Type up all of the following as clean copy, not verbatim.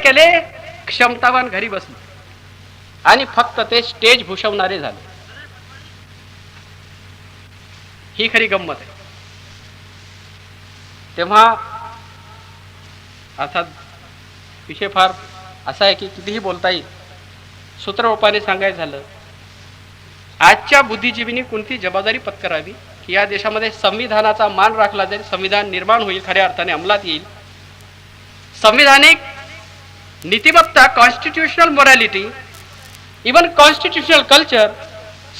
केले? क्षमतावान घरी बसले आणि फक्त ते स्टेज भूषवणारे झाले. ही खरी गंमत आहे. तेव्हा असा विषय फार असा आहे की कितीही बोलता येईल. सूत्ररूपाने सांगायचं झालं, आजच्या बुद्धिजीवींनी कोणती जबाबदारी पत्करावी की या देशामध्ये संविधानाचा मान राखला जाईल, संविधान निर्माण होईल, खऱ्या अर्थाने अंमलात येईल. संविधानिक नीतिमत्ता, constitutional morality, even constitutional culture,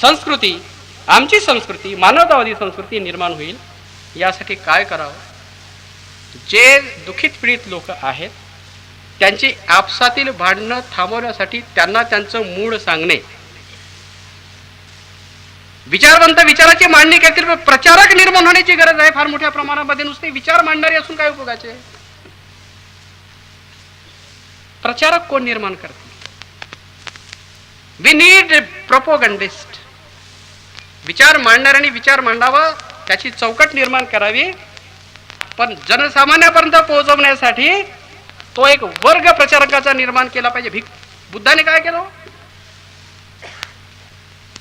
संस्कृती, आमची संस्कृती, मानवतावादी संस्कृती निर्माण होईल. यासाठी काय करावं? जे दुखित पीडित लोक आहेत त्यांची आपसातील भांडणं थांबवण्यासाठी त्यांना त्यांचं मूळ सांगणे, विचारवंत विचाराची मांडणी करतील, प्रचारक निर्माण होण्याची गरज आहे फार मोठ्या प्रमाणामध्ये. नुसते विचार मांडणारे असून काय उपयोगाचे? प्रचारक कोण निर्माण करतील? We need propagandist. विचार मांडणाऱ्यांनी विचार मांडावा, त्याची चौकट निर्माण करावी, पण जनसामान्यापर्यंत पोहोचवण्यासाठी तो एक वर्ग प्रचारकाचा निर्माण केला पाहिजे. बुद्धाने काय केलं?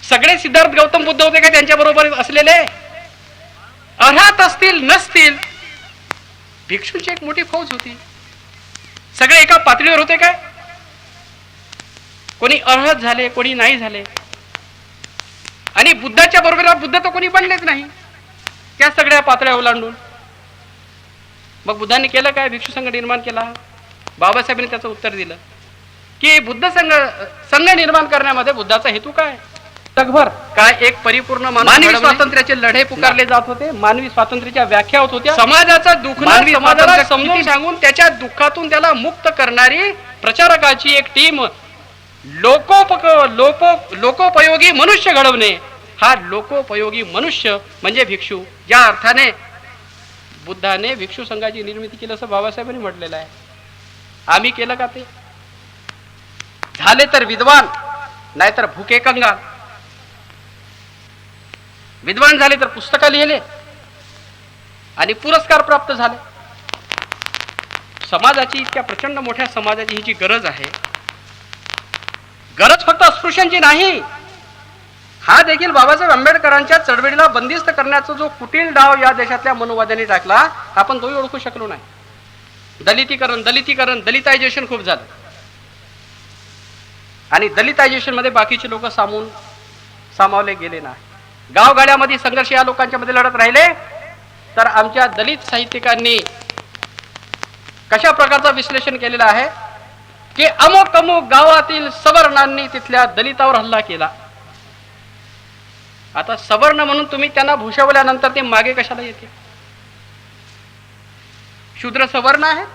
सगळे सिद्धार्थ गौतम बुद्ध होते का त्यांच्या बरोबर असलेले? अर्हत असतील नसतील, भिक्षूंची एक मोठी फौज होती. सगळे एका पातळीवर होते काय? कोणी अर्हत झाले, कोणी नाही झाले. आणि बुद्धाच्या बरोबर बुद्ध तर कोणी बनलेच नाही त्या सगळ्या पातळ्या ओलांडून. मग बुद्धाने केलं काय? भिक्षू संघ निर्माण केला. बाबासाहेबांनी त्याचं उत्तर दिलं की बुद्ध संघ निर्माण करण्यामध्ये बुद्धाचा हेतू काय? जगभर काय एक परिपूर्ण मानवी स्वातंत्र्याचे लढे पुकारले जात होते, मानवी स्वातंत्र्याच्या व्याख्या होत होत्या, समाजाचं दुःख समाजाला समजून सांगून त्याच्या दुःखातून त्याला मुक्त करणारी प्रचारकाची एक टीम, लोकोपयोगी मनुष्य घडवणे. हा लोकोपयोगी मनुष्य म्हणजे भिक्षू. या अर्थाने बुद्धाने भिक्षू संघाची निर्मिती केली असं बाबासाहेबांनी म्हटलेलं आहे. आम्ही केलं का ते? झाले तर विद्वान, नाहीतर भुके कंगाल. विद्वान झाले तर पुस्तकं लिहिले आणि पुरस्कार प्राप्त झाले. समाजाची, इतक्या प्रचंड मोठ्या समाजाची ही जी गरज आहे, गरज फक्त अस्पृश्यांची नाही. हा देखील बाबासाहेब आंबेडकरांच्या चळवळीला बंदिस्त करण्याचा जो कुटील डाव या देशातल्या मनोवाद्यांनी टाकला, आपण तोही ओळखू शकलो नाही. दलितीकरण, दलितायझेशन खूप झालं आणि दलितायझेशन मध्ये बाकीचे लोक सामावले गेले नाही. गावगाड्यामध्ये संघर्ष या लोकांच्या मध्ये लढत राहिले तर आमच्या दलित साहित्यिकांनी कशा प्रकारचं विश्लेषण केलेलं आहे की अमुक अमुक गावातील सवर्णांनी तिथल्या दलितावर हल्ला केला. आता सवर्ण म्हणून तुम्ही त्यांना भूषवल्यानंतर ते मागे कशाला येते? शूद्र सवर्ण आहेत?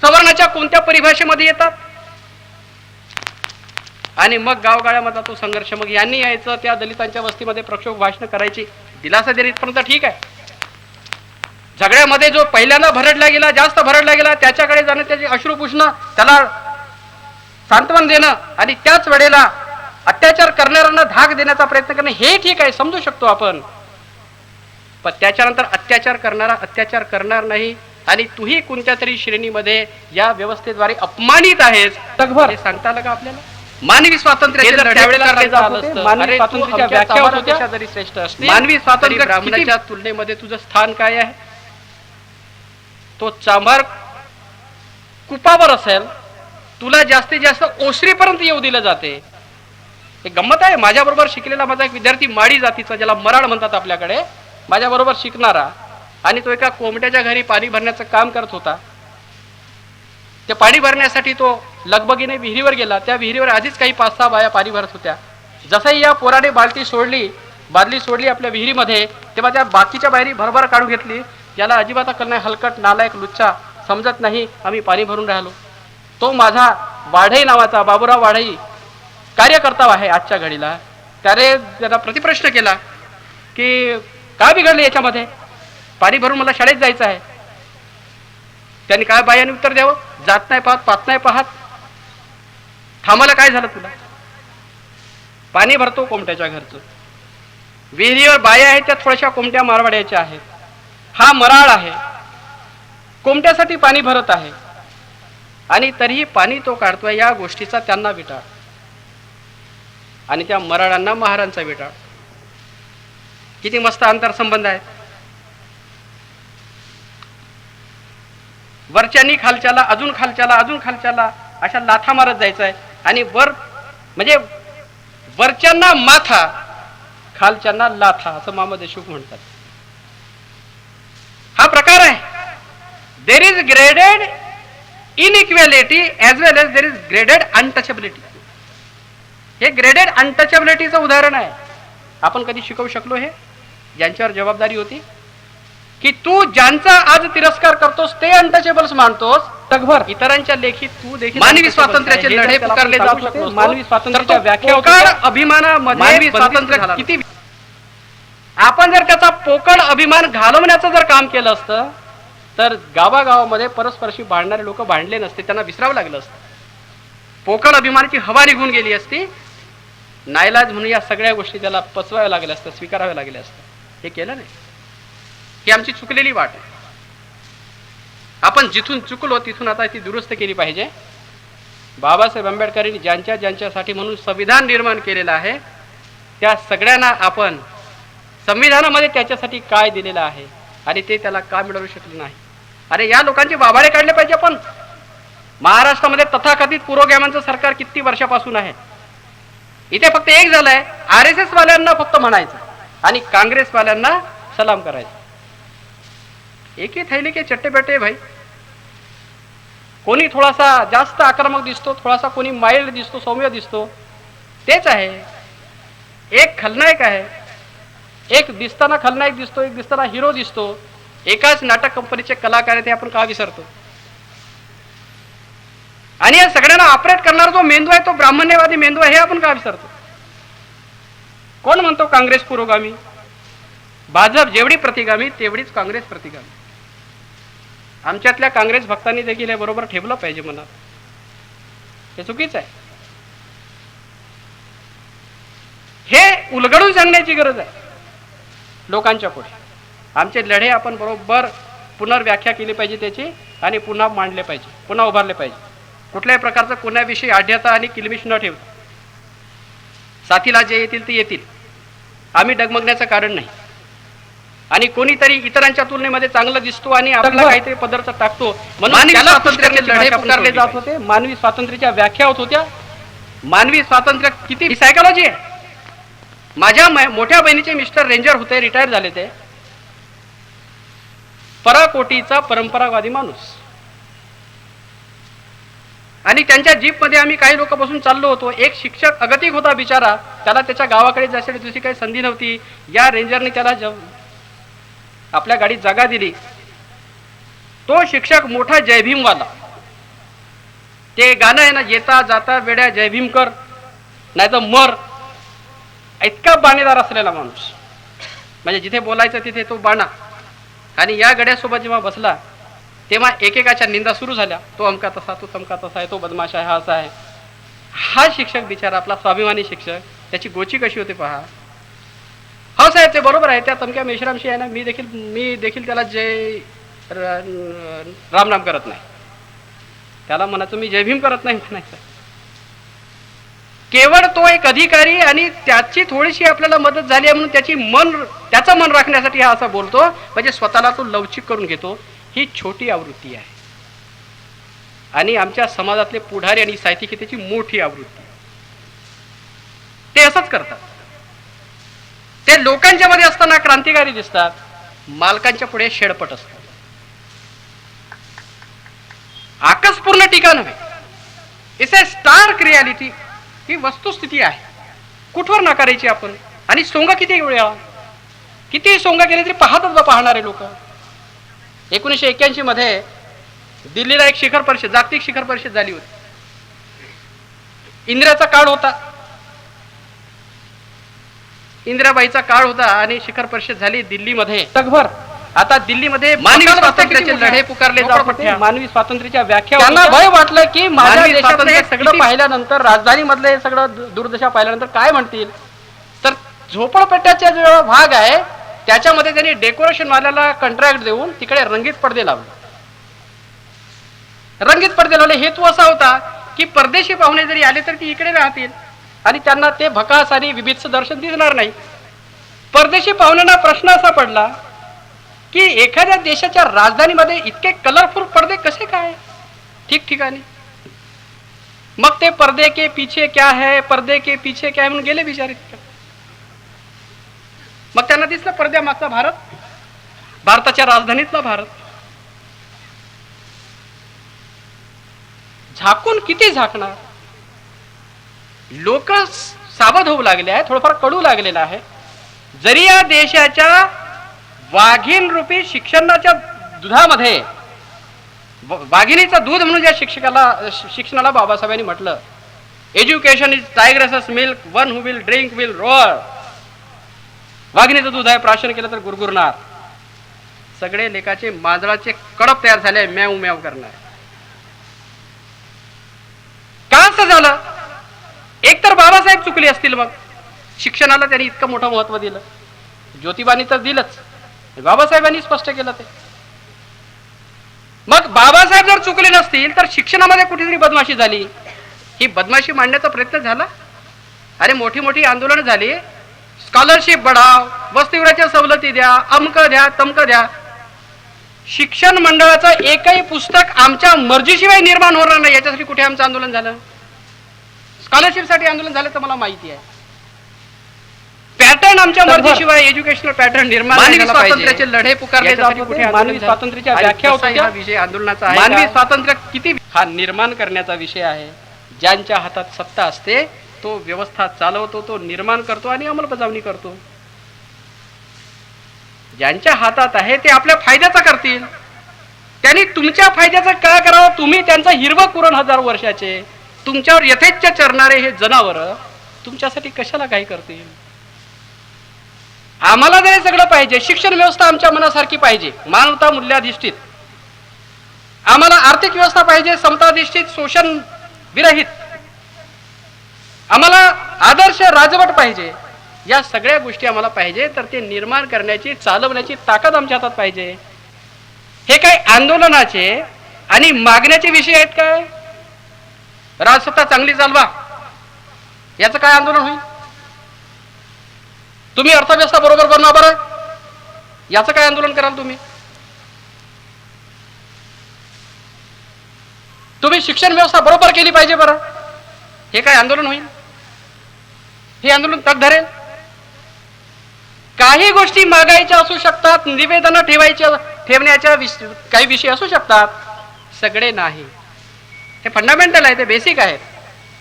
सवर्णाच्या कोणत्या परिभाषेमध्ये येतात? आणि मग गावगाड्यामधला तो संघर्ष, मग यांनी यायचं त्या दलितांच्या वस्तीमध्ये प्रक्षोभ भाषण करायची, दिलासा देणे इथपर्यंत ठीक आहे. झगड्यामध्ये जो पहिल्यांदा भरडला गेला, जास्त भरडला गेला, त्याच्याकडे जाणं, त्याचे अश्रू पुसणं, त्याला सांत्वन देणं आणि त्याच वेळेला अत्याचार करणाऱ्यांना धाक देण्याचा प्रयत्न करणं, हे ठीक आहे, समजू शकतो आपण. पण त्याच्यानंतर अत्याचार करणारा अत्याचार करणार नाही आणि तूही कोणत्या तरी श्रेणीमध्ये या व्यवस्थेद्वारे अपमानित आहेस, जगभर हे सांगता आलं का आपल्याला? मानवी स्वातंत्र्याच्या व्याख्या होत्या जरी श्रेष्ठ असते, मानवी स्वातंत्र्य ब्राह्मणाच्या तुलनेमध्ये तुझं स्थान काय आहे? तो चांभार कुपावर असेल, तुला जास्तीत जास्त ओसरीपर्यंत येऊ दिलं जाते. हे गंमत आहे. माझ्या बरोबर शिकलेला माझा एक विद्यार्थी, माडी जातीचा, ज्याला मराड म्हणतात आपल्याकडे, माझ्या बरोबर शिकणारा, आणि तो एका कोंबड्याच्या घरी पाणी भरण्याचं काम करत होता. ते पाणी भरण्यासाठी तो लगबगीने विहिरीवर गेला. त्या विहिरीवर आधीच काही 5-6 बाया पाणी भरत होत्या. जसंही या पोराने बादली सोडली आपल्या विहिरीमध्ये, तेव्हा त्या बाकीच्या बाहेरी भरभर काढून घेतली. याला अजिबात अक्कल नाही, हलकट, नालायक, लुच्चा, समजत नाही आम्ही पाणी भरून राहिलो. तो माझा वाढई नावाचा बाबूराव वाढई कार्यकर्ता आहे आजच्या घडीला. त्याला प्रतिप्रश्न केला की काय बिघडले याच्यामध्ये? पाणी भरून मला शाळेत जायचं आहे. त्यांनी काय बायाने उत्तर द्यावं? जात नाही पाहत, पात नाही पाहत, थांबायला काय झालं तुला? पाणी भरतो कोमट्याच्या घरचं. विहिरीवर बाया आहेत, त्या थोड्याशा कोमट्या मारवाड्याच्या आहेत. हा मराळ आहे, कोमट्यासाठी पाणी भरत आहे. आणि तरीही पाणी तो काढतोय, या गोष्टीचा त्यांना विटाळ आणि त्या मराळांना महारांचा विटाळ. किती मस्त आंतरसंबंध आहे. वरच्यांनी खालच्याला, अजून खालच्याला, अजून खालच्याला अशा लाथा मारत जायचं आहे. आणि वर म्हणजे वरच्यांना माथा, खालच्यांना लाथा, असं मामा देशमुख म्हणतात. हा प्रकार आहे. There is graded inequality as well as there is graded untouchability. हे ग्रेडेड अनटचेबिलिटीचं उदाहरण आहे. आपण कधी शिकवू शकलो हे? ज्यांच्यावर जबाबदारी होती की तू ज्यांचा आज तिरस्कार करतोस ते अनटचेबल्स मानतोस, जगभर इतरांच्या लेखी तू देखील मानवी स्वातंत्र्याचे लढे पुकारले जात होते. मानवी स्वातंत्र्याच्या व्याख्या अभिमानामध्ये मानवी स्वातंत्र्य किती, आपण जर त्याचा पोकळ अभिमान घालवण्याचं जर काम केलं असतं तर गावागावामध्ये परस्परशी भांडणारे लोक भांडले नसते, त्यांना विसरावं लागलं असतं. पोकळ अभिमानाची हवा निघून गेली असती. नाईलाज म्हणून या सगळ्या गोष्टी त्याला पचवाव्या लागल्या असत्या, स्वीकाराव्या लागल्या असत्या. हे केलं नाही. ही आमची चुकलेली वाट आहे. आपण जिथून चुकलो तिथून आता ती दुरुस्त केली पाहिजे. बाबासाहेब आंबेडकरांनी ज्यांच्या ज्यांच्यासाठी म्हणून संविधान निर्माण केलेलं आहे त्या सगळ्यांना आपण संविधानामध्ये त्याच्यासाठी काय दिलेलं आहे आणि ते त्याला का मिळवू शकले नाही. अरे या लोकांचे बाबाळे काढले पाहिजे आपण. महाराष्ट्रामध्ये तथाकथित पुरोगामांचं सरकार किती वर्षापासून आहे. इथे फक्त एक झालंय, RSS वाल्यांना फक्त म्हणायचं आणि काँग्रेसवाल्यांना सलाम करायचं. एक ही थैली के चट्टे बेटे भाई. कोणी थोडासा जास्त आक्रमक दिसतो, थोडासा कोणी माइल्ड दिसतो, सौम्य दिसतो, तेच आहे. एक खलनायक आहे, एक दिसताना खलनायक दिसतो, एक दिसताना हिरो दिसतो. एकाच नाटक कंपनीचे कलाकार ते आपण का विसरतो. आणि या सगळ्यांना ऑपरेट करणारा जो मेंदू आहे तो ब्राह्मण्यवादी मेंदू आहे, हे आपण का विसरतो. कोण म्हणतो काँग्रेस पुरोगामी? भाजप जेवढी प्रतिगामी तेवढीच काँग्रेस प्रतिगामी. आमच्यातल्या काँग्रेस भक्तांनी देखील हे बरोबर ठेवलं पाहिजे मनात. हे चुकीचं आहे. हे उलगडून सांगण्याची गरज आहे लोकांच्या पुढे. आमचे लढे आपण बरोबर पुनर्व्याख्या केली पाहिजे त्याची आणि पुन्हा मांडले पाहिजे, पुन्हा उभारले पाहिजे. कुठल्याही प्रकारचं कोणाविषयी आढ्यता आणि किलबिश न ठेवता साथीला जे येतील ते येतील. आम्ही डगमगण्याचं कारण नाही. आणि कोणीतरी इतरांच्या तुलनेमध्ये चांगलं दिसतो आणि आपला काहीतरी पदार्थ टाकतो म्हणून मानवी स्वातंत्र्याचे लढे पुकारले जात होते. मानवी स्वातंत्र्याच्या व्याख्या होत होत्या. मानवी स्वातंत्र्य किती सायकॉलॉजी आहे. माझ्या मोठ्या बहिणीचे मिस्टर रेंजर होते, रिटायर झाले. ते पराकोटीचा परंपरावादी माणूस. आणि त्यांच्या जीपमध्ये आम्ही काही लोक बसून चाललो होतो. एक शिक्षक अगतिक होता बिचारा, त्याला त्याच्या गावाकडे जायसाठी दुसरी काही संधी नव्हती. या रेंजरने त्याला आपल्या गाडीत जागा दिली. तो शिक्षक मोठा जयभीमवाला. ते गाणं आहे ना, येता जाता वेड्या जयभीम कर नाही तर मर, इतका बाणेदार असलेला माणूस. म्हणजे जिथे बोलायचं तिथे तो बाणा. आणि या गड्यासोबत जेव्हा बसला तेव्हा एकेकाच्या निंदा सुरू झाल्या. तो अमका तसा, तो तमका तसा आहे, तो बदमाश आहे, हा असा आहे. हा शिक्षक बिचारा आपला स्वाभिमानी शिक्षक, त्याची गोची कशी होते पहा. हो साहेब ते बरोबर आहे, त्या तमक्या मेश्रामशी आहे ना, मी देखील त्याला जय राम राम करत नाही. त्याला म्हणायचं मी जयभीम करत नाही म्हणायचं. केवळ तो एक अधिकारी आणि त्याची थोडीशी आपल्याला मदत झाली आहे म्हणून त्याचं मन राखण्यासाठी हा असं बोलतो. म्हणजे स्वतःला तो लवचिक करून घेतो. ही छोटी आवृत्ती आहे. आणि आमच्या समाजातले पुढारी आणि साहित्यिक त्याची मोठी आवृत्ती. ते असंच करतात. ते लोकांच्या मध्ये असताना क्रांतिकारी दिसतात, मालकांच्या पुढे शेडपट असतात. आकसपूर्ण टीका नव्हे, इट्स अ स्टार्क रियालिटी. ही वस्तुस्थिती आहे. कुठवर नाकारायची आपण. आणि सोंगा किती वेळा, किती सोंगा केले तरी पाहतच पाहणारे लोक. 1981 मध्ये दिल्लीला एक शिखर परिषद, जागतिक शिखर परिषद झाली होती. इंदिराचा काळ होता, इंदिराबाईचा काळ होता आणि शिखर परिषद झाली दिल्लीमध्ये. जगभर आता दिल्लीमध्ये मानवी स्वातंत्र्याचे लढे पुकारले जात होते. मानवी स्वातंत्र्याच्या व्याख्या. त्यांना भय वाटलं की मानवी देशातलं हे सगळं पाहिल्यानंतर, राजधानी मधले हे सगळं दुर्दशा पाहिल्यानंतर काय म्हणतील. तर झोपडपट्ट्याचा जो भाग आहे त्याच्यामध्ये त्यांनी डेकोरेशन वाल्याला कॉन्ट्रॅक्ट देऊन तिकडे रंगीत पडदे लावले. रंगीत पडदे लावले. हेतू असा होता की परदेशी पाहुणे जरी आले तर ती इकडे राहतील आणि त्यांना ते भकास आणि विभित्स दर्शन दिसणार नाही. परदेशी पाहुण्यांना प्रश्न असा पडला की एखाद्या देशाच्या राजधानीमध्ये इतके कलरफुल पडदे कसे काय ठिकठिकाणी. मग ते पर्दे के पीछे क्या है, पर्दे के पीछे क्या है म्हणून गेले बिचारे. मग त्यांना दिसलं पडद्यामागचा भारत, भारताच्या राजधानीतला भारत. झाकून किती झाकणार. लोक सावध होऊ लागले आहे, थोडंफार कळू लागलेलं आहे. जरी या देशाच्या वाघीण रूपी शिक्षणाच्या दुधामध्ये, वाघिणीचं दूध म्हणून ज्या शिक्षणाला बाबासाहेबांनी म्हटलं, education is tigress's milk, one who will drink will roar. वाघिणीचं दूध आहे, प्राशन केलं तर गुरगुरणार. सगळे लेखाचे मांजराचे कडप तयार झाले, म्याव म्याव करणार. का असं झालं. एक तर बाबासाहेब चुकले असतील. मग शिक्षणाला त्यांनी इतकं मोठं महत्व दिलं. ज्योतिबांनी तर दिलंच, बाबासाहेबांनी स्पष्ट केलं ते. मग बाबासाहेब जर चुकले नसतील तर शिक्षणामध्ये कुठेतरी बदमाशी झाली. ही बदमाशी मांडण्याचा प्रयत्न झाला. अरे मोठी मोठी आंदोलन झाली, स्कॉलरशिप बढाव, वसतिगृहाच्या सवलती द्या, अमक द्या, तमक द्या. शिक्षण मंडळाचं एकही पुस्तक आमच्या मर्जीशिवाय निर्माण होणार नाही याच्यासाठी कुठे आमचं आंदोलन झालं. स्कॉलरशिपसाठी आंदोलन झालं तर मला माहिती आहे. पॅटर्न आमच्या मर्जीशिवाय एज्युकेशनल पॅटर्न निर्माण मानवी स्वातंत्र्याचे लढे पुकारले जात होते. मानवी स्वातंत्र्याच्या व्याख्या होत्या. हा विषय आंदोलनाचा आहे. मानवी स्वातंत्र्य किती हा निर्माण करण्याचा विषय आहे. ज्यांच्या हातात सत्ता असते तो व्यवस्था चालवतो, तो निर्माण करतो आणि अंमलबजावणी करतो. ज्यांच्या हातात आहे ते आपल्या फायद्याचा करतील. त्यांनी तुमच्या फायद्याचं काय करावं. तुम्ही त्यांचं हिरवं कुरण 1000 वर्षाचे तुमच्यावर यथेच्छ चरणारे हे जनावर तुमच्यासाठी कशाला काही करतील. आम्हाला जरी सगळं पाहिजे, शिक्षण व्यवस्था आमच्या मनासारखी पाहिजे, मानवता मूल्याधिष्ठित. आम्हाला आर्थिक व्यवस्था पाहिजे, समताधिष्ठित, शोषण विरहित. आम्हाला आदर्श राजवट पाहिजे. या सगळ्या गोष्टी आम्हाला पाहिजे. तर ते निर्माण करण्याची, चालवण्याची ताकद आमच्या हातात पाहिजे. हे काय आंदोलनाचे आणि मागण्याचे विषय आहेत काय. राजसत्ता चांगली चालवा याचं काय आंदोलन होईल. तुम्ही अर्थव्यवस्था बरोबर बनवा बरं, याचं काय आंदोलन कराल तुम्ही. तुम्ही शिक्षण व्यवस्था बरोबर केली पाहिजे बरं, हे काय आंदोलन होईल. हे आंदोलन तग धरेल. काही गोष्टी मागायच्या असू शकतात, निवेदन ठेवण्याच्या काही विषय असू शकतात, सगळे नाही. हे फंडामेंटल आहे, ते बेसिक आहे.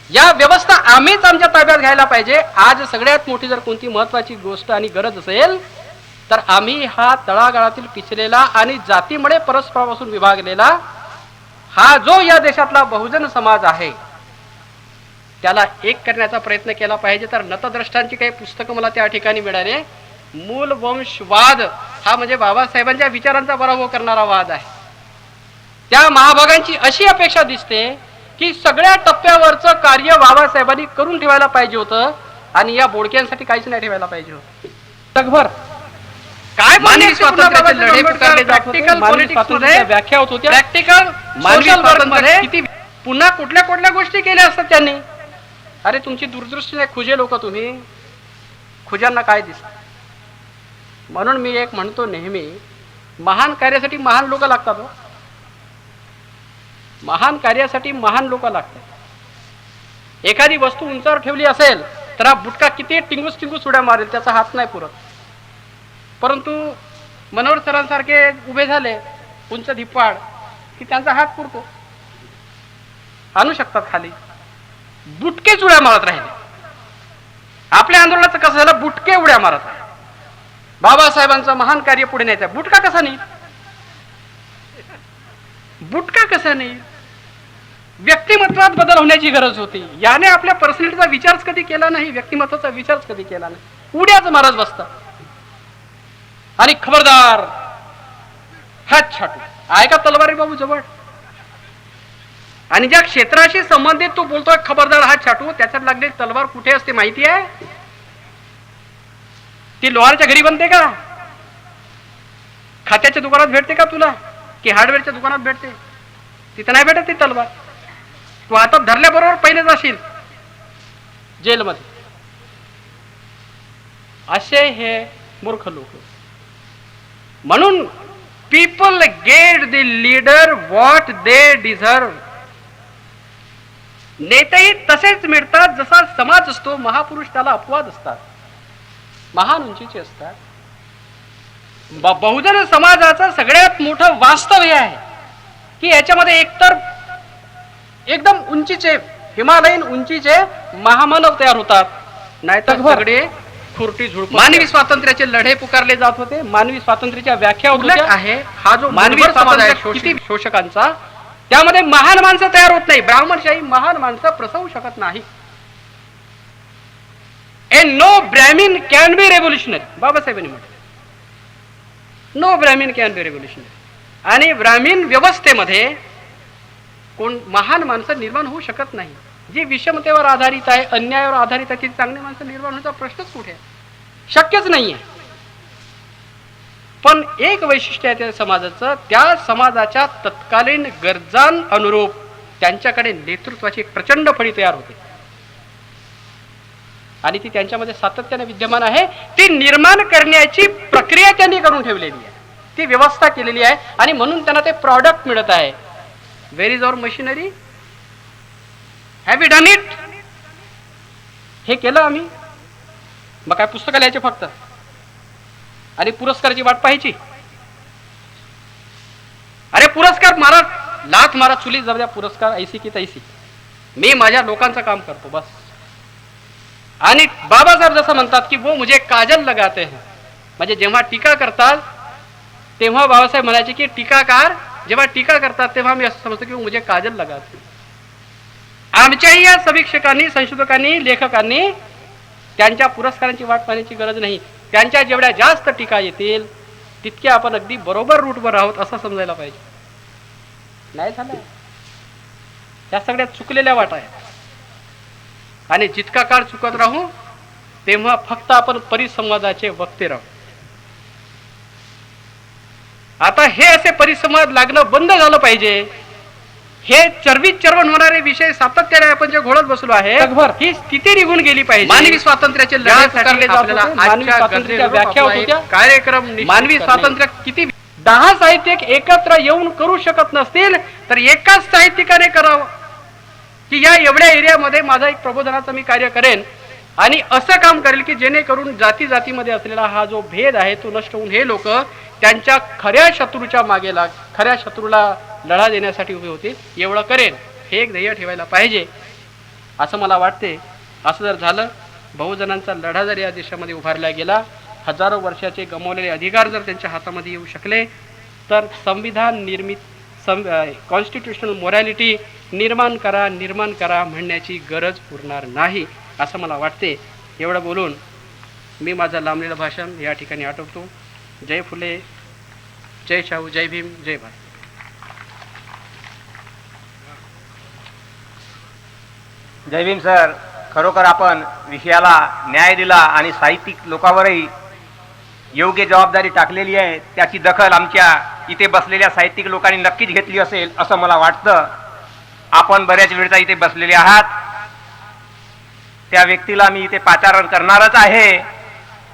या व्यवस्था आम्हीच आमच्या ताब्यात घ्यायला पाहिजे. आज सगळ्यात मोठी जर कोणती महत्वाची गोष्ट आणि गरज असेल तर आम्ही हा तळागाळातील पिचलेला आणि जातीमुळे परस्परापासून विभागलेला हा जो या देशातला बहुजन समाज आहे त्याला एक करण्याचा प्रयत्न केला पाहिजे. तर नतद्रष्टांची काही पुस्तकं मला त्या ठिकाणी मिळाले. मूल वंशवाद हा म्हणजे बाबासाहेबांच्या विचारांचा पराभव करणारा वाद आहे. त्या महाभागांची अशी अपेक्षा दिसते की सगळ्या टप्प्यावरचं कार्य बाबासाहेबांनी करून ठेवायला पाहिजे होतं आणि या बोडक्यांसाठी काहीच नाही ठेवायला पाहिजे होतं. जगभर काय मानवी स्वातंत्र्याचे लढे पुकारले जात होते, मानवी स्वातंत्र्याच्या व्याख्या होत होत्या. प्रॅक्टिकल सोशल वर्कमध्ये किती पुन्हा कुठल्या कुठल्या गोष्टी केल्या असतात त्यांनी. अरे तुमची दूरदृष्टी नाही, खुजे लोक तुम्ही. खुज्यांना काय दिसत. म्हणून मी एक म्हणतो नेहमी, महान कार्यासाठी महान लोक लागतात. महान कार्यासाठी महान लोक लागतात. एखादी वस्तू उंचावर ठेवली असेल तर हा बुटका किती टिंगूस टिंगूस उड्या मारेल, त्याचा हात नाही पुरत. परंतु मनोहर सरांसारखे उभे झाले उंच धिप्पाड की त्यांचा हात पुरतो, आणू शकतात खाली. बुटकेच उड्या मारत राहिले. आपल्या आंदोलनाचं कसं झालं, बुटके उड्या मारत आहे. बाबासाहेबांचं महान कार्य पुढे न्यायचं, बुटका कसा नाही. बुटका कसा नाही. व्यक्तिमत्वात बदल होण्याची गरज होती. याने आपल्या पर्सनॅलिटीचा विचारच कधी केला नाही, व्यक्तिमत्वाचा विचारच कधी केला नाही. उड्याच मारत बसतात. आणि खबरदार हात छाटू आहे का तलवार आहे बाबू जवळ. आणि ज्या क्षेत्राशी संबंधित तो बोलतोय खबरदार हात छाटू, त्याच्यात लागलेली तलवार कुठे असते माहिती आहे. ती लोहारच्या घरी बनते का, खात्याच्या दुकानात भेटते का तुला, की हार्डवेअरच्या दुकानात भेटते. तिथं नाही भेटत ती तलवार. तू हातात धरल्याबरोबर पहिले जाशील जेलमध्ये. असे हे मूर्ख लोक. म्हणून people get the leader what they deserve. नेतेही तसेच मिळतात जसा समाज असतो. महापुरुष त्याला अपवाद असतात, महान उंचीचे असतात. बहुजन समाजाचं सगळ्यात मोठं वास्तव हे आहे की याच्यामध्ये एकतर एकदम उंचीचे हिमालयीन उंचीचे महामानव तयार होतात, नाहीतर सगळे खुरटी झुडप. मानवी स्वातंत्र्याचे लढे पुकारले जात होते. मानवी स्वातंत्र्याच्या व्याख्या आहे. हा जो मानवी स्वातंत्र्य किती शोषकांचा, त्यामध्ये महान माणसं तयार होत नाही. ब्राह्मणशाही महान माणसं प्रसवू शकत नाही. A no Brahmin can be revolutionary. बाबासाहेबांनी म्हटलं no Brahmin can be revolutionary. आणि ब्राह्मीण व्यवस्थेमध्ये कोण महान माणसं निर्माण होऊ शकत नाही. जी विषमतेवर आधारित आहे, अन्यायावर आधारित आहे, ती चांगली माणसं निर्माण होण्याचा प्रश्नच कुठे आहे? शक्यच नाहीये. पण एक वैशिष्ट्य आहे त्या समाजाचं, त्या समाजाच्या तत्कालीन गरजांअनुरूप त्यांच्याकडे नेतृत्वाची प्रचंड फळी तयार होते आणि ती त्यांच्यामध्ये सातत्याने विद्यमान आहे. ती निर्माण करण्याची प्रक्रिया त्यांनी करून ठेवलेली आहे, ती व्यवस्था केलेली आहे आणि म्हणून त्यांना ते प्रॉडक्ट मिळत आहे. Where is our machinery? Have we done it? हे केलं आम्ही. मग काय पुस्तकं लिहायचे फक्त आणि पुरस्काराची वाट पाहायची? अरे पुरस्कार मारा, लाथ मारा, चुलीत जाऊ द्या, पुरस्कार ऐसी की तैसी. मी माझ्या लोकांचं काम करतो बस. आणि बाबासाहेब जसं म्हणतात की वो मुझे काजल लगाते हैं, म्हणजे जेव्हा टीका करतात तेव्हा बाबासाहेब म्हणायचे की टीकाकार जेव्हा टीका करतात तेव्हा मी असं समजतो की वो मुझे काजल लगाते. आमच्याही या समीक्षकांनी, संशोधकांनी, लेखकांनी त्यांच्या पुरस्कारांची वाट पाहण्याची गरज नाही. त्यांच्या जेवढ्या जास्त टीका येतील तितके आपण अगदी बरोबर रूटवर आहोत असं समजायला पाहिजे. नाही झालं, त्या सगळ्या चुकलेल्या वाटा आहेत. आणि जितका काळ चुकत राहू तेव्हा फक्त आपण परिसंवादाचे वक्ते राहू. आता हे असे परिसंवाद लागणं बंद झालं पाहिजे. हे चरबीत चरवण होणारे विषय सातत्याने आपण जे घोळत बसलो आहे, ही स्थिती निघून गेली पाहिजे. मानवी स्वातंत्र्याचे लढे पुकारले जात होते, मानवी स्वातंत्र्याच्या व्याख्या होत होत्या, कार्यक्रम. मानवी स्वातंत्र्य किती 10 साहित्यिक एकत्र येऊन करू शकत नसतील तर एकाच साहित्यिकाने करावं की या एवढ्या एरियामध्ये माझा एक प्रबोधनाचं मी कार्य करेन आणि असं काम करेल की जेणेकरून जाती जातीमध्ये असलेला हा जो भेद आहे तो नष्ट होऊन हे लोक त्यांच्या खऱ्या शत्रूच्या मागे खऱ्या शत्रूला लढा देण्यासाठी उभे होते. एवढं करेन हे एक ध्येय ठेवायला पाहिजे असं मला वाटते. असं जर झालं, बहुजनांचा लढा जर या देशामध्ये उभारला गेला, हजारो वर्षाचे गमावलेले अधिकार जर त्यांच्या हातामध्ये येऊ शकले तर संविधान निर्मित कॉन्स्टिट्यूशनल मोरॅलिटी निर्माण करा म्हणण्याची गरज उरणार नाही असं मला वाटते. एवढं बोलून मी माझं लांबलेलं भाषण या ठिकाणी आटोपतो. जय फुले, जय शाहू, जय भीम, जय भारत. जय भीम सर. खरोखर आपण विषयाला न्याय दिला आणि साहित्यिक लोकांवरही योग्य जबाबदारी टाकलेली आहे. त्याची दखल आमच्या इथे बसलेल्या साहित्यिक लोकांनी नक्कीच घेतली असेल असं मला वाटतं. आपण बऱ्याच वेळचा इथे बसलेले आहात, त्या व्यक्तीला मी इथे पाचारण करणारच आहे.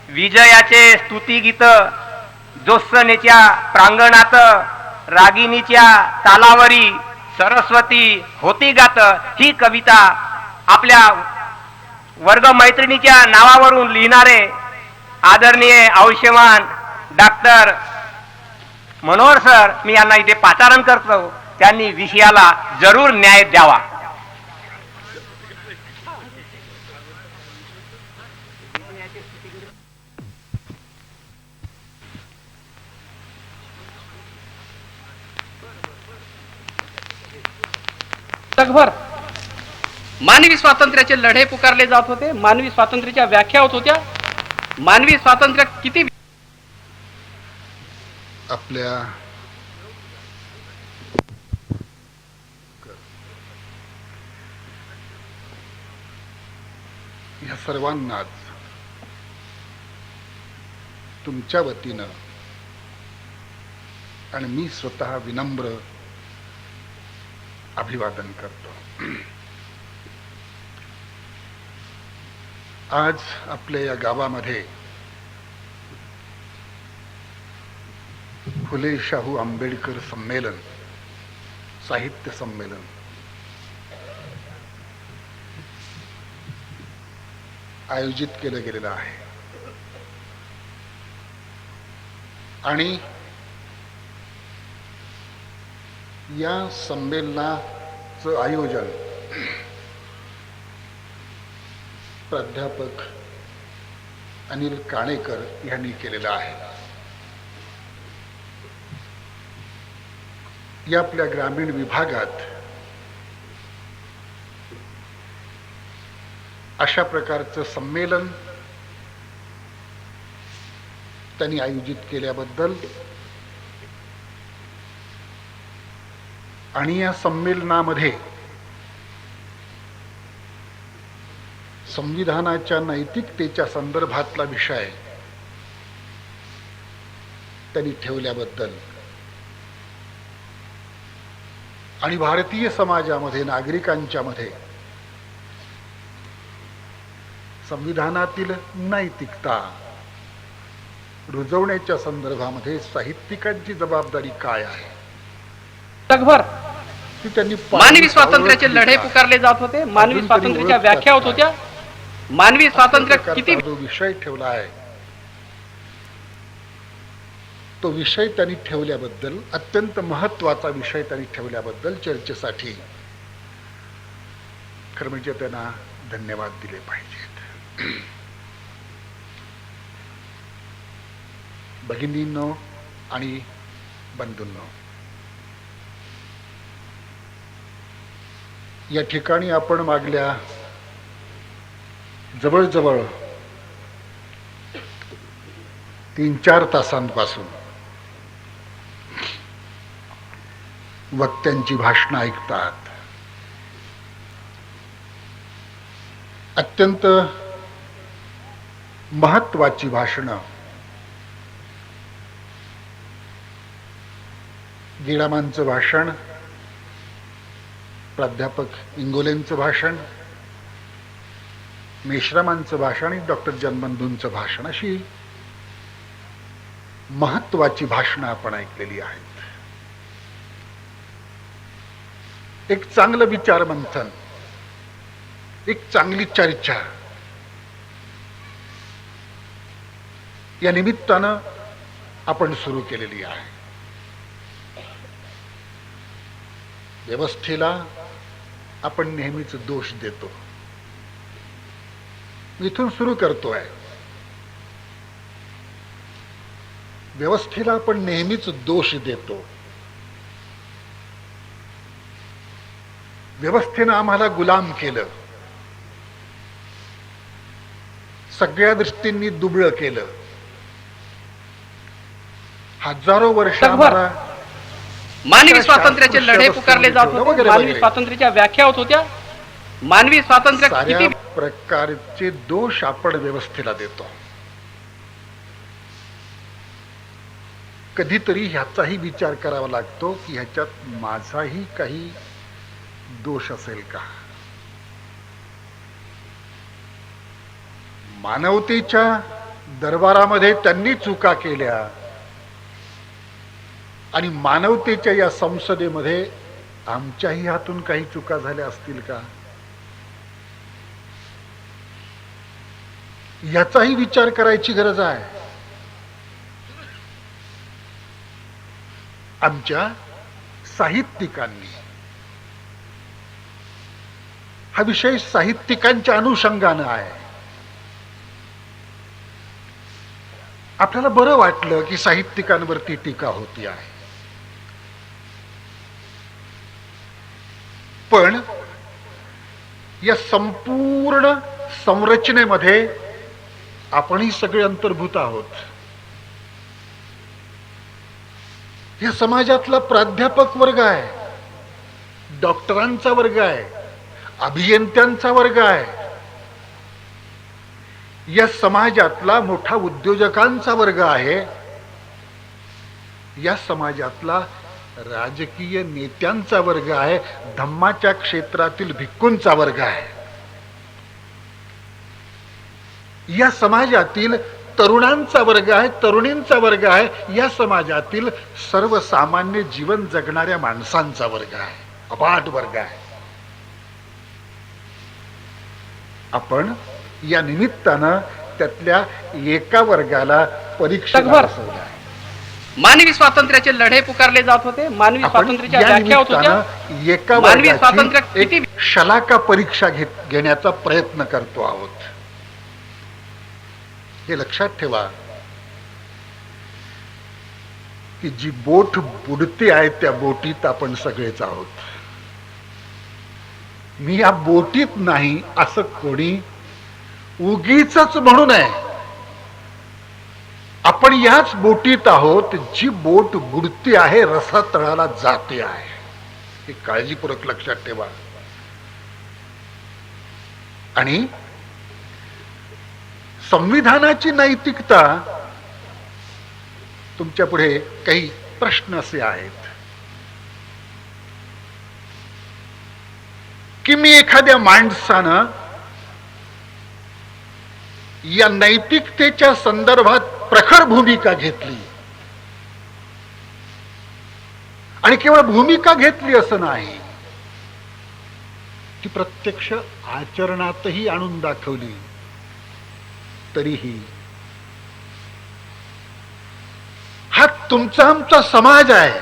विजयाचे स्तुतिगीत जोत्सनेच्या प्रांगणात रागिणीच्या तालावरी सरस्वती होती गात, ही कविता आपल्या वर्ग मैत्रिणीच्या नावावरून लिहिणारे आदरणीय आयुष्यमान डॉक्टर मनोहर सर, मी यांना इथे पाचारण करतो. त्यांनी विषयाला जरूर न्याय द्यावा. जगभर मानवी स्वातंत्र्याचे लढे पुकारले जात होते, मानवी स्वातंत्र्याच्या व्याख्या होत होत्या. मानवी स्वातंत्र्य किती आपल्या या सर्वांनाच तुमच्या वतीनं आणि मी स्वतः विनम्र अभिवादन करतो. आज आपल्या या गावामध्ये फुले शाहू आंबेडकर संमेलन, साहित्य संमेलन आयोजित केलं गेलेलं आहे. आणि या संमेलनाचं आयोजन प्राध्यापक अनिल काणेकर यांनी केलेलं आहे. या आपल्या ग्रामीण विभागात अशा प्रकारचं संमेलन त्यांनी आयोजित केल्याबद्दल आणि या संमेलनामध्ये संविधानाच्या नैतिकतेच्या संदर्भातला विषय त्यांनी ठेवल्याबद्दल आणि भारतीय समाजामध्ये नागरिकांच्या मध्ये संविधानातील नैतिकता रुजवण्याच्या संदर्भामध्ये साहित्यिकांची जबाबदारी काय आहे जगभर ती त्यांनी मानवी स्वातंत्र्याचे लढे पुकारले जात होते. मानवी स्वातंत्र्याच्या व्याख्या होत होत्या. मानवी स्वातंत्र्य किती जो विषय ठेवला आहे तो विषय त्यांनी ठेवल्याबद्दल, अत्यंत महत्वाचा विषय त्यांनी ठेवल्याबद्दल चर्चेसाठी खरं म्हणजे त्यांना धन्यवाद दिले पाहिजेत. भगिनींनो आणि बंधूंनो, या ठिकाणी आपण मागल्या जवळजवळ 3-4 तासांपासून वक्त्यांची भाषणं ऐकतात. अत्यंत महत्वाची भाषणं. गिडामांचं भाषण, प्राध्यापक इंगोलेंचं भाषण, मेश्रामांचं भाषण आणि डॉक्टर जनबंधूंचं भाषण, अशी महत्वाची भाषणं आपण ऐकलेली आहेत. एक चांगलं विचार मंथन, एक चांगली चर्चा या निमित्तानं आपण सुरू केलेली आहे. व्यवस्थेला आपण नेहमीच दोष देतो. इथून सुरू करतोय. व्यवस्थेला आपण नेहमीच दोष देतो. व्यवस्थेनं आम्हाला गुलाम केलं, सगळ्या दृष्टींनी दुबळं केलं. हजारो वर्ष आम्हाला मानवी स्वातंत्र्याचे लढे पुकारले जात होते. मानवी स्वातंत्र्याच्या व्याख्या होत होत्या. मानवी स्वातंत्र्य साऱ्या किती प्रकारचे दोष आपण व्यवस्थेला देतो. कधीतरी ह्याचाही विचार करावा लागतो की ह्याच्यात माझाही काही दोष असेल का. मानवतेच्या दरबारामध्ये त्यांनी चुका केल्या आणि मानवतेच्या या संसदेमध्ये आमच्याही हातून काही चुका झाल्या असतील का, याचाही विचार करायची गरज आहे. आमच्या साहित्यिकांनी हा विषय साहित्यिकांच्या अनुषंगानं आहे. आपल्याला बरं वाटलं की साहित्यिकांवरती टीका होती आहे, पण या संपूर्ण संरचनेमध्ये आपणही सगळे अंतर्भूत आहोत. या समाजातला प्राध्यापक वर्ग आहे, डॉक्टरांचा वर्ग आहे, अभियंत्यांचा वर्ग आहे, या समाजातला मोठा उद्योजकांचा वर्ग आहे, या समाजातला राजकीय नेत्यांचा वर्ग आहे, धम्माच्या क्षेत्रातील भिक्खूंचा वर्ग आहे. या समाजातील तरुणांचा वर्ग आहे, तरुणींचा वर्ग आहे, या समाजातील सर्वसामान्य जीवन जगणाऱ्या माणसांचा वर्ग आहे, अफाट वर्ग आहे. आपण या निमित्तानं त्यातल्या एका वर्गाला परीक्षेला बसवलं आहे. मानवी स्वातंत्र्याचे लढे पुकारले जात होते, मानवी स्वातंत्र्याच्या या व्याख्या होत होत्या. निमित्तानं एका मानवी वर्गाची स्वातंत्र्य किती एक शलाका परीक्षा घेण्याचा प्रयत्न करतो आहोत. हे लक्षात ठेवा की जी बोट बुडते आहे त्या बोटीत आपण सगळेच आहोत. मी या बोटीत नाही असं कोणी उगीच म्हणू नये. आपण याच बोटीत आहोत जी बोट बुडती आहे, रसा तळाला जाते आहे. हे काळजीपूर्वक लक्षात ठेवा. आणि संविधानाची नैतिकता, तुमच्या पुढे काही प्रश्न असे आहेत की मी एखाद्या माणसानं या नैतिकतेच्या संदर्भात प्रखर भूमिका घेतली आणि केवळ भूमिका घेतली असं नाही, ती प्रत्यक्ष आचरणातही आणून दाखवली, तरीही हा तुमचा आमचा समाज आहे.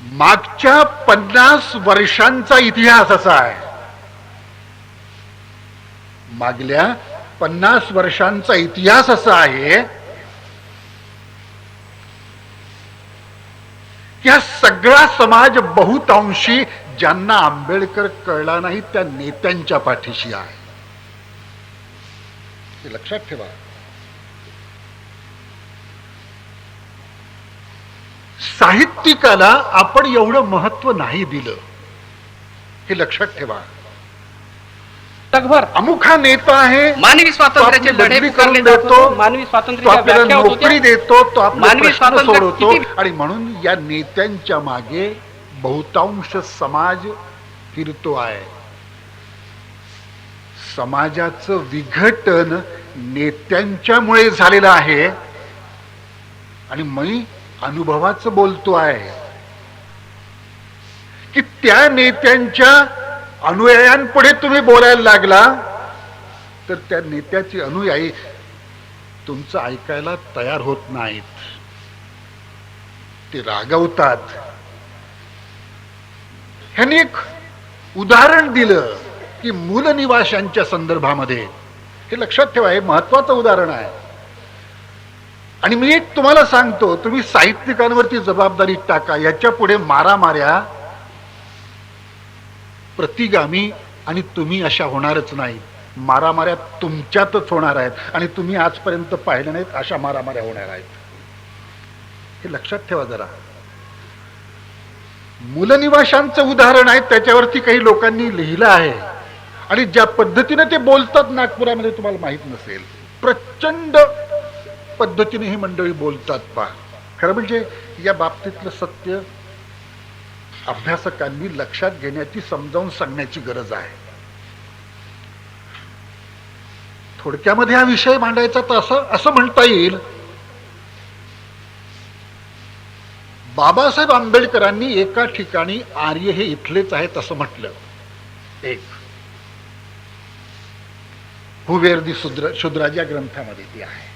मागच्या 50 वर्षांचा इतिहास असा आहे, मागल्या 50 वर्षांचा इतिहास असा आहे की हा सगळा समाज बहुतांशी ज्यांना आंबेडकर कळला नाही त्या नेत्यांच्या पाठीशी आहे. हे लक्षात ठेवा. साहित्यिकाला आपण एवढं महत्व नाही दिलं, हे लक्षात ठेवा. जगभर अमुक हा नेता आहे, मानवी स्वातंत्र्याचे तो आपली लढे बदली पुकारले करून जात होते, देतो, मानवी तो स्वातंत्र्याच्या आपल्याला व्याख्या होत नोकरी होत्या. देतो, तो आपला मानवी प्रश्न स्वातंत्र्य सोडवतो. किती- आणि म्हणून या नेत्यांच्या मागे बहुतांश समाज फिरतो आहे. समाजाचं विघटन नेत्यांच्यामुळे झालेलं आहे. आणि मी अनुभवाचं बोलतो आहे की त्या नेत्यांच्या अनुयायांपुढे तुम्ही बोलायला लागला तर त्या नेत्याचे अनुयायी तुमचं ऐकायला तयार होत नाहीत, ते रागवतात. ह्यांनी एक उदाहरण दिलं की मूलनिवाशांच्या संदर्भामध्ये. हे लक्षात ठेवा, हे महत्वाचं उदाहरण आहे. आणि मी एक तुम्हाला सांगतो, तुम्ही साहित्यिकांवरती जबाबदारी टाका. याच्या पुढे मारामाऱ्या प्रतिगामी आणि तुम्ही अशा होणारच नाही. मारामाऱ्या तुमच्यातच होणार आहेत आणि तुम्ही आजपर्यंत पाहिल्या नाहीत अशा मारामाऱ्या होणार आहेत. हे लक्षात ठेवा जरा. मूलनिवाशांचं उदाहरण आहे, त्याच्यावरती काही लोकांनी लिहिलं आहे. आणि ज्या पद्धतीने ते बोलतात नागपुरामध्ये तुम्हाला माहित नसेल, प्रचंड पद्धतीने ही मंडळी बोलतात. पहा, खरं म्हणजे या बाबतीतलं सत्य अभ्यासकांनी लक्षात घेण्याची, समजावून सांगण्याची गरज आहे. थोडक्यामध्ये हा विषय मांडायचा तर असं म्हणता येईल, बाबासाहेब आंबेडकरांनी एका ठिकाणी आर्य हे इथलेच आहेत असं म्हटलं. एक हुवेरदी शूद्राज या ग्रंथामध्ये ती आहे.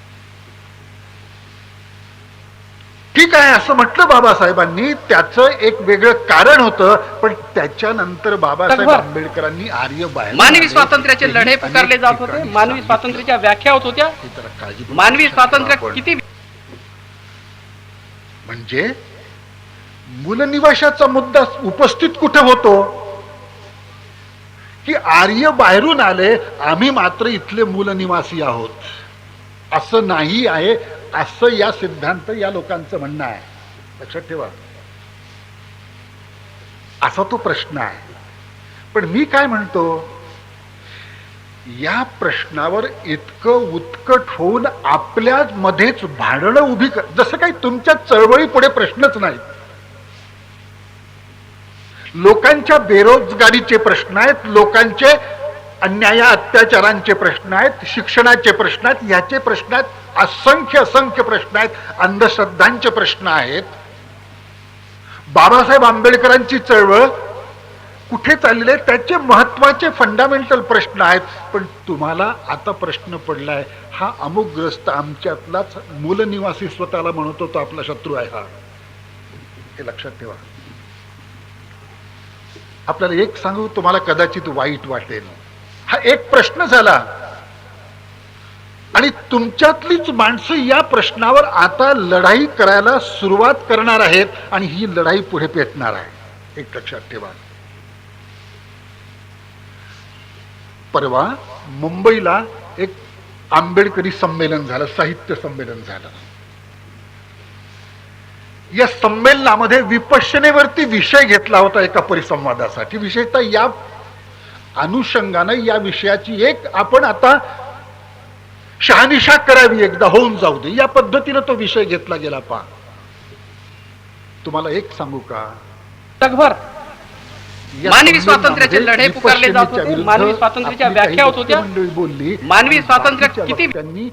ठीक आहे असं म्हटलं बाबासाहेबांनी, त्याचं एक वेगळं कारण होतं. पण त्याच्यानंतर बाबासाहेब आंबेडकरांनी आर्य बाहेर, मानवी स्वातंत्र्याचे लढे पुकारले जात होते, मानवी स्वातंत्र्याच्या व्याख्या होत होत्या. मानवी स्वातंत्र्य किती, म्हणजे मूलनिवासाचा मुद्दा उपस्थित कुठे होतो की आर्य बाहेरून आले, आम्ही मात्र इथले मूलनिवासी आहोत असं नाही आहे, असं या सिद्धांत या लोकांचं म्हणणं आहे. लक्षात ठेवा, असा तो प्रश्न आहे. पण मी काय म्हणतो या प्रश्नावर इतकं उत्कट होऊन आपल्याच मध्येच भांडणं उभी जसं काही तुमच्या चळवळी पुढे प्रश्नच नाहीत. लोकांच्या बेरोजगारीचे प्रश्न आहेत, लोकांचे अन्याय अत्याचारांचे प्रश्न आहेत, शिक्षणाचे प्रश्न आहेत, याचे प्रश्न आहेत, असंख्य प्रश्न आहेत, अंधश्रद्धांचे प्रश्न आहेत. बाबासाहेब आंबेडकरांची चळवळ कुठे चाललेली आहे त्याचे महत्वाचे फंडामेंटल प्रश्न आहेत. पण तुम्हाला आता प्रश्न पडलाय हा अमुकग्रस्त आमच्यातलाच मूलनिवासी स्वतःला म्हणतो तो आपला शत्रू आहे. हा हे लक्षात ठेवा. आपल्याला एक सांगू, तुम्हाला कदाचित वाईट वाटेल. हा एक प्रश्न झाला आणि तुमच्यातलीच माणसं या प्रश्नावर आता लढाई करायला सुरुवात करणार आहेत आणि ही लढाई पुढे पेटणार आहे. एक लक्षात ठेवा. परवा मुंबईला एक आंबेडकरी संमेलन झालं, साहित्य संमेलन झालं. या संमेलनामध्ये विपश्यनेवरती विषय घेतला होता एका परिसंवादासाठी. विशेषतः या अनुषंगाने या विषयाची एक आपण आता शहानिशा करावी, एकदा होऊन जाऊ दे या पद्धतीने तो विषय घेतला गेला. पहा, तुम्हाला एक सांगू का, जगभर मानवी स्वातंत्र्याचे लढे पुकारले जात होते, मानवी स्वातंत्र्याच्या व्याख्या होत होत्या. बोलली मानवी स्वातंत्र्य किती त्यांनी